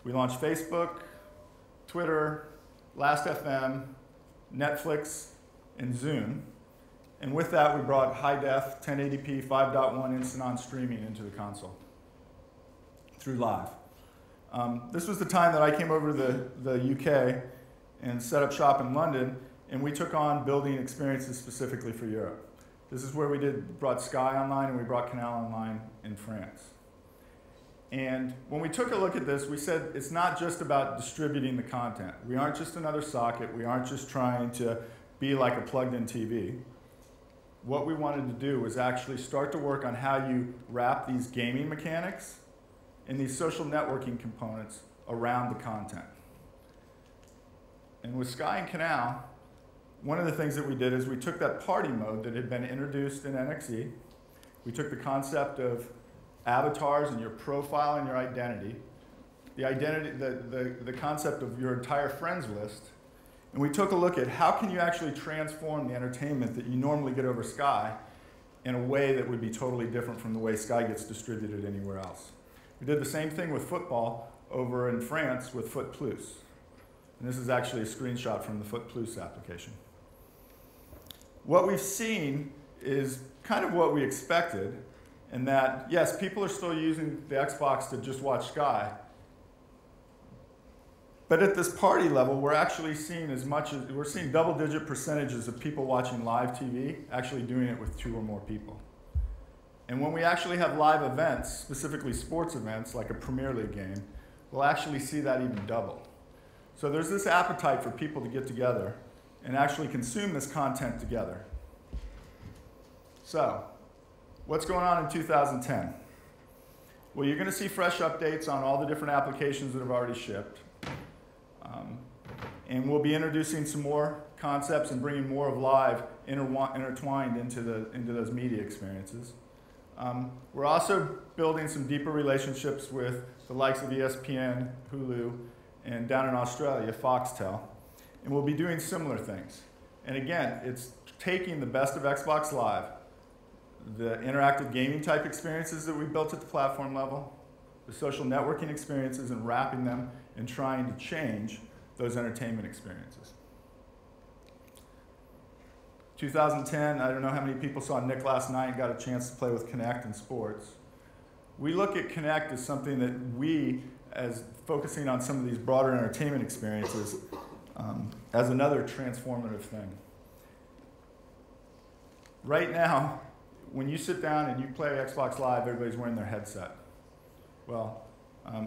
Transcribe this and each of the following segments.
We launched Facebook, Twitter, Last.fm, Netflix, and Zoom. And with that, we brought high-def, 1080p, 5.1 instant-on streaming into the console through Live. This was the time that I came over to the UK and set up shop in London, and we took on building experiences specifically for Europe. This is where we brought Sky online, and we brought Canal online in France. And when we took a look at this, we said it's not just about distributing the content. We aren't just another socket. We aren't just trying to be like a plugged-in TV. What we wanted to do was actually start to work on how you wrap these gaming mechanics and these social networking components around the content. And with Sky and Canal, one of the things that we did is we took that party mode that had been introduced in NXE. We took the concept of avatars and your profile and your identity, the concept of your entire friends list, and we took a look at how can you actually transform the entertainment that you normally get over Sky in a way that would be totally different from the way Sky gets distributed anywhere else. We did the same thing with football over in France with Foot Plus. And this is actually a screenshot from the Foot Plus application. What we've seen is kind of what we expected, in that, yes, people are still using the Xbox to just watch Sky. But at this party level, we're actually seeing we're seeing double-digit percentages of people watching live TV actually doing it with 2 or more people. And when we actually have live events, specifically sports events like a Premier League game, we'll actually see that even double. So there's this appetite for people to get together and actually consume this content together. So, what's going on in 2010? Well, you're going to see fresh updates on all the different applications that have already shipped. And we'll be introducing some more concepts and bringing more of live intertwined into those media experiences. We're also building some deeper relationships with the likes of ESPN, Hulu, and down in Australia, Foxtel. And we'll be doing similar things. And again, it's taking the best of Xbox Live, the interactive gaming type experiences that we built at the platform level, the social networking experiences, and wrapping them and trying to change those entertainment experiences. 2010, I don't know how many people saw Nick last night and got a chance to play with Kinect and sports. We look at Kinect as something that we, as focusing on some of these broader entertainment experiences, as another transformative thing. Right now, when you sit down and you play Xbox Live, everybody's wearing their headset. Well,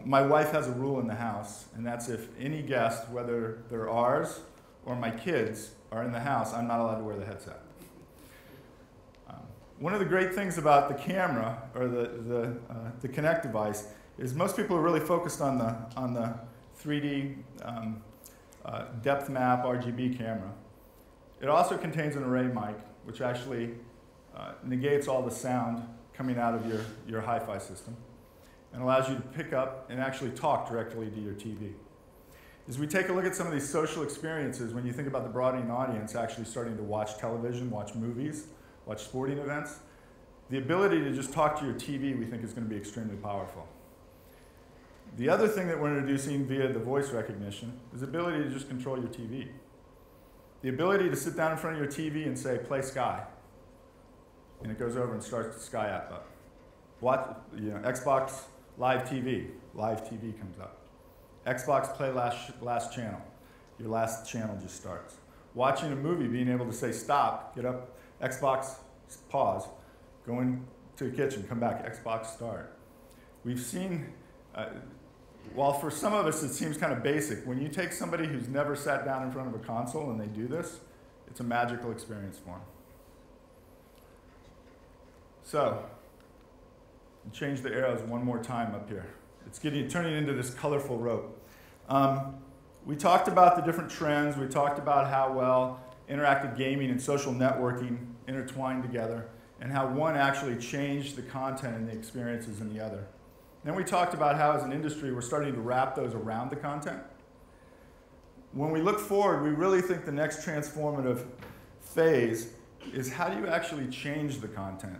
my wife has a rule in the house, and that's if any guest, whether they're ours or my kids, are in the house, I'm not allowed to wear the headset. One of the great things about the camera, or the Kinect device, is most people are really focused on the 3D depth map RGB camera. It also contains an array mic, which actually negates all the sound coming out of your hi-fi system and allows you to pick up and actually talk directly to your TV. As we take a look at some of these social experiences, when you think about the broadening audience actually starting to watch television, watch movies, watch sporting events, the ability to just talk to your TV we think is going to be extremely powerful. The other thing that we're introducing via the voice recognition is the ability to just control your TV. The ability to sit down in front of your TV and say, play Sky. And it goes over and starts the Sky app up. Watch, Xbox Live TV comes up. Xbox Play last channel. Your last channel just starts. Watching a movie, being able to say stop, get up, Xbox pause, go into the kitchen, come back, Xbox start. We've seen, while for some of us it seems kind of basic, when you take somebody who's never sat down in front of a console and they do this, it's a magical experience for them. So, change the arrows one more time up here. It's turning into this colorful rope. We talked about the different trends. We talked about how well interactive gaming and social networking intertwined together, and how one actually changed the content and the experiences in the other. Then we talked about how, as an industry, we're starting to wrap those around the content. When we look forward, we really think the next transformative phase is how do you actually change the content,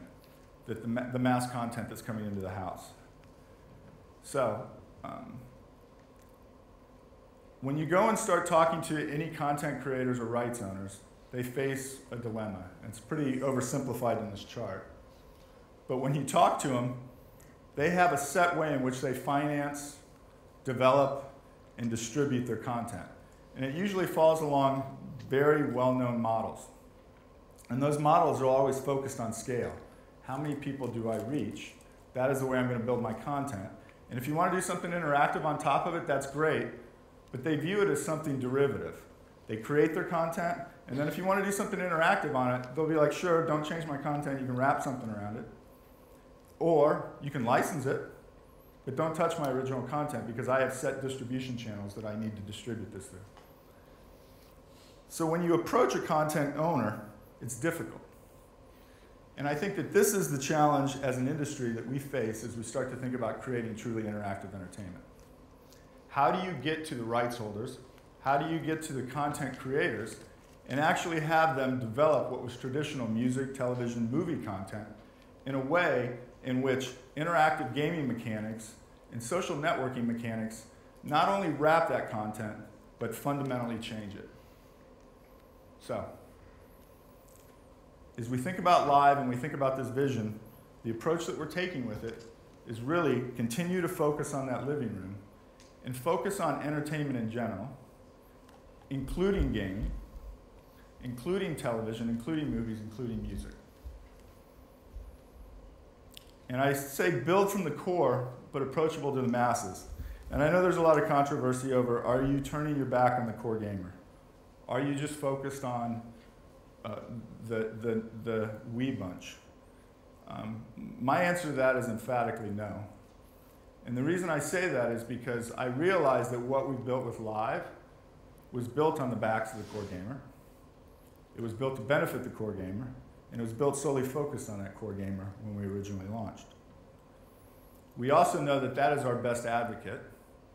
the mass content that's coming into the house. So When you go and start talking to any content creators or rights owners, they face a dilemma. It's pretty oversimplified in this chart. But when you talk to them, they have a set way in which they finance, develop, and distribute their content. And it usually falls along very well-known models. And those models are always focused on scale. How many people do I reach? That is the way I'm going to build my content. And if you want to do something interactive on top of it, that's great. But they view it as something derivative. They create their content, and then if you want to do something interactive on it, they'll be like, sure, don't change my content, you can wrap something around it. Or you can license it, but don't touch my original content because I have set distribution channels that I need to distribute this through. So when you approach a content owner, it's difficult. And I think that this is the challenge as an industry that we face as we start to think about creating truly interactive entertainment. How do you get to the rights holders? How do you get to the content creators and actually have them develop what was traditional music, television, movie content in a way in which interactive gaming mechanics and social networking mechanics not only wrap that content, but fundamentally change it? So, as we think about live and we think about this vision, the approach that we're taking with it is really continue to focus on that living room and focus on entertainment in general, including gaming, including television, including movies, including music. And I say build from the core, but approachable to the masses. And I know there's a lot of controversy over, are you turning your back on the core gamer? Are you just focused on the we bunch? My answer to that is emphatically no. And the reason I say that is because I realize that what we built with Live was built on the backs of the core gamer. It was built to benefit the core gamer, and it was built solely focused on that core gamer when we originally launched. We also know that that is our best advocate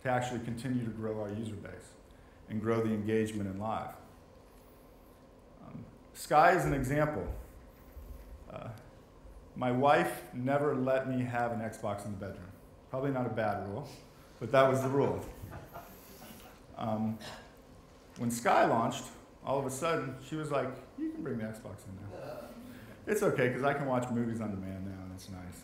to actually continue to grow our user base and grow the engagement in Live. Sky is an example. My wife never let me have an Xbox in the bedroom. Probably not a bad rule, but that was the rule. When Sky launched, all of a sudden, she was like, you can bring the Xbox in now. It's okay, because I can watch movies on demand now, and it's nice.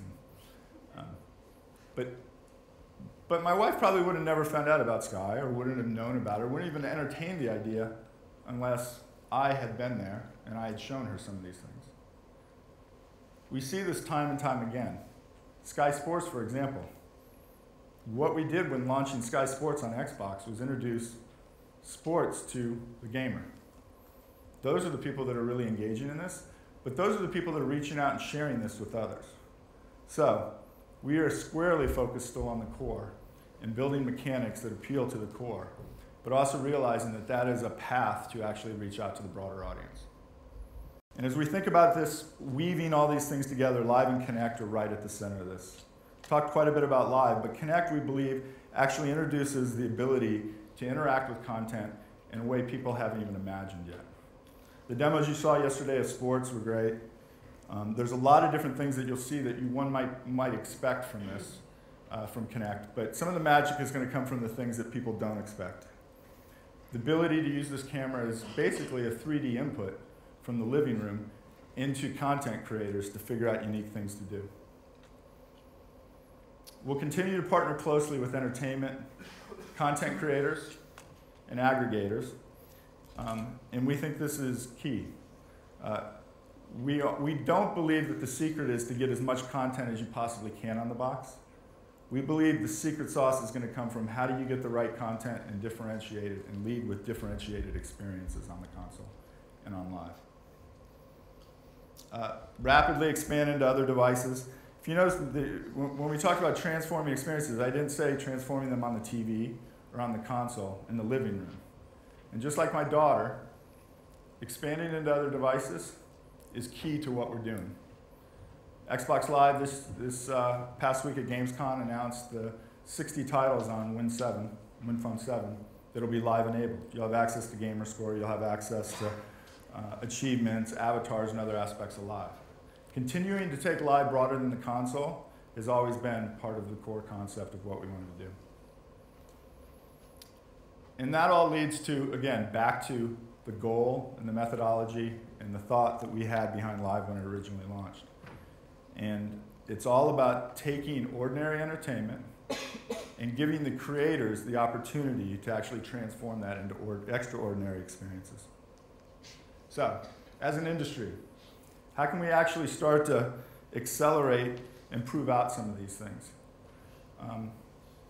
But my wife probably would have never found out about Sky, or wouldn't have known about it, or wouldn't even entertain the idea unless I had been there and I had shown her some of these things. We see this time and time again. Sky Sports, for example. What we did when launching Sky Sports on Xbox was introduce sports to the gamer. Those are the people that are really engaging in this, but those are the people that are reaching out and sharing this with others. So we are squarely focused still on the core and building mechanics that appeal to the core, but also realizing that that is a path to actually reach out to the broader audience. And as we think about this, weaving all these things together, Live and Connect are right at the center of this. Talked quite a bit about Live, but Connect, we believe, actually introduces the ability to interact with content in a way people haven't even imagined yet. The demos you saw yesterday of sports were great. There's a lot of different things that you'll see that one might expect from this, from Connect, but some of the magic is going to come from the things that people don't expect. The ability to use this camera is basically a 3D input from the living room into content creators to figure out unique things to do. We'll continue to partner closely with entertainment, content creators, and aggregators, and we think this is key. We don't believe that the secret is to get as much content as you possibly can on the box. We believe the secret sauce is going to come from how do you get the right content and differentiate it and lead with differentiated experiences on the console and on Live. Rapidly expand into other devices. If you notice, when we talked about transforming experiences, I didn't say transforming them on the TV or on the console in the living room. And just like my daughter, expanding into other devices is key to what we're doing. Xbox Live this past week at Gamescom announced the 60 titles on WinPhone 7 that'll be Live enabled. You'll have access to Gamerscore, you'll have access to achievements, avatars, and other aspects of Live. Continuing to take Live broader than the console has always been part of the core concept of what we wanted to do. And that all leads to, again, back to the goal and the methodology and the thought that we had behind Live when it originally launched. And it's all about taking ordinary entertainment and giving the creators the opportunity to actually transform that into extraordinary experiences. So, as an industry, how can we actually start to accelerate and prove out some of these things?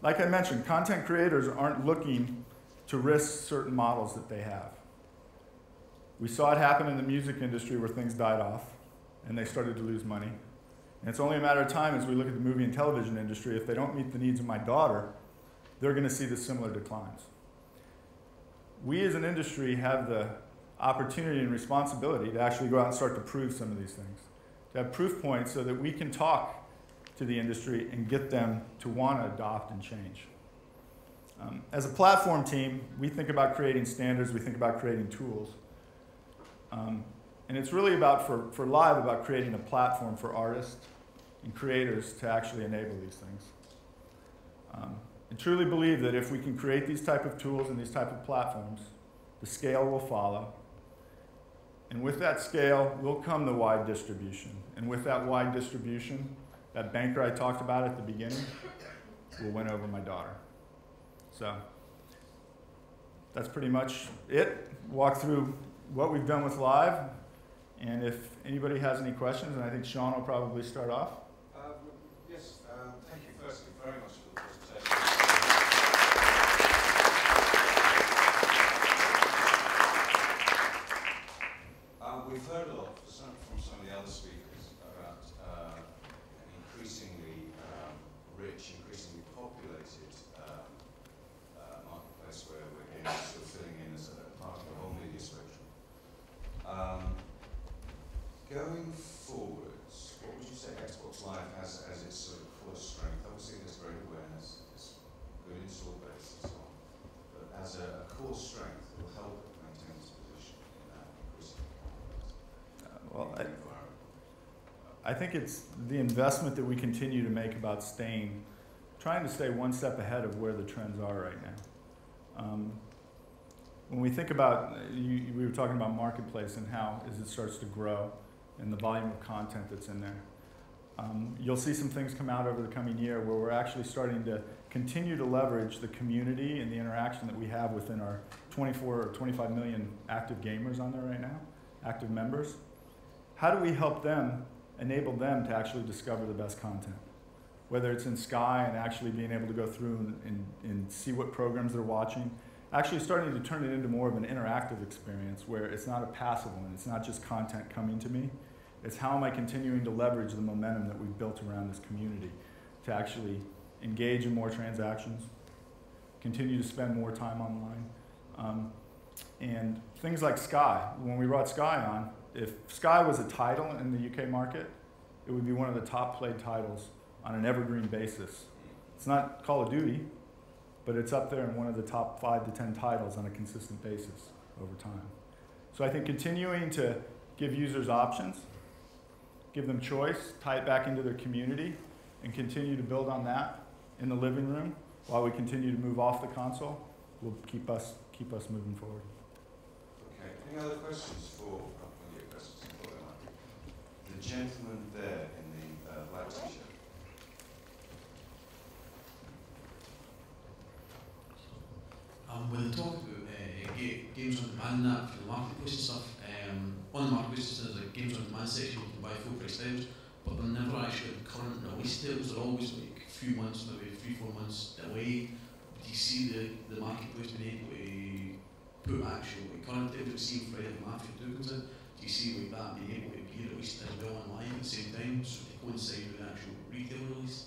Like I mentioned, content creators aren't looking to risk certain models that they have. We saw it happen in the music industry where things died off and they started to lose money. And it's only a matter of time as we look at the movie and television industry, if they don't meet the needs of my daughter, they're going to see the similar declines. We as an industry have the opportunity and responsibility to actually go out and start to prove some of these things, to have proof points so that we can talk to the industry and get them to want to adopt and change. As a platform team, we think about creating standards, we think about creating tools. And it's really about, for Live, about creating a platform for artists and creators to actually enable these things. I truly believe that if we can create these type of tools and these type of platforms, the scale will follow. And with that scale will come the wide distribution. And with that wide distribution, that banker I talked about at the beginning will win over my daughter. So that's pretty much it. Walk through what we've done with Live. And if anybody has any questions, and I think Sean will probably start off. Yes, thank you firstly very much for the presentation. We've heard a lot from some of the other speakers about an increasingly rich, increasingly populated marketplace where games are sort of filling in as a part of the whole media spectrum. Going forwards, what would you say Xbox Live has as its sort of core strength? Obviously, there's great awareness, there's good install base and so on, but as a core strength that will help it maintain its position in that increasingly complex environment. I think it's the investment that we continue to make about trying to stay one step ahead of where the trends are right now. When we think about, we were talking about marketplace and how as it starts to grow and the volume of content that's in there. You'll see some things come out over the coming year where we're actually starting to continue to leverage the community and the interaction that we have within our 24 or 25 million active gamers on there right now, active members. How do we help them, enable them to actually discover the best content? Whether it's in Sky and actually being able to go through and see what programs they're watching, actually starting to turn it into more of an interactive experience where it's not a passive one, it's not just content coming to me, it's how am I continuing to leverage the momentum that we've built around this community to actually engage in more transactions, continue to spend more time online. And things like Sky, when we brought Sky on, if Sky was a title in the UK market, it would be one of the top played titles on an evergreen basis. It's not Call of Duty, but it's up there in one of the top 5 to 10 titles on a consistent basis over time. So I think continuing to give users options, give them choice, tie it back into their community, and continue to build on that in the living room while we continue to move off the console will keep us moving forward. Okay, any other questions for, the gentleman there in the black t-shirt? When they talk about games on demand and that for the marketplace and stuff, on the marketplace there's a games on demand section where you can buy full price titles, but they're never actually current release titles, they're always like a few months, maybe 3-4 months away. Do you see the marketplace being able to put actual current titles? We've seen Friday the Mafia 2 comes in. Do you see like that being able to be released as well online at the same time, so they coincide with the actual retail release?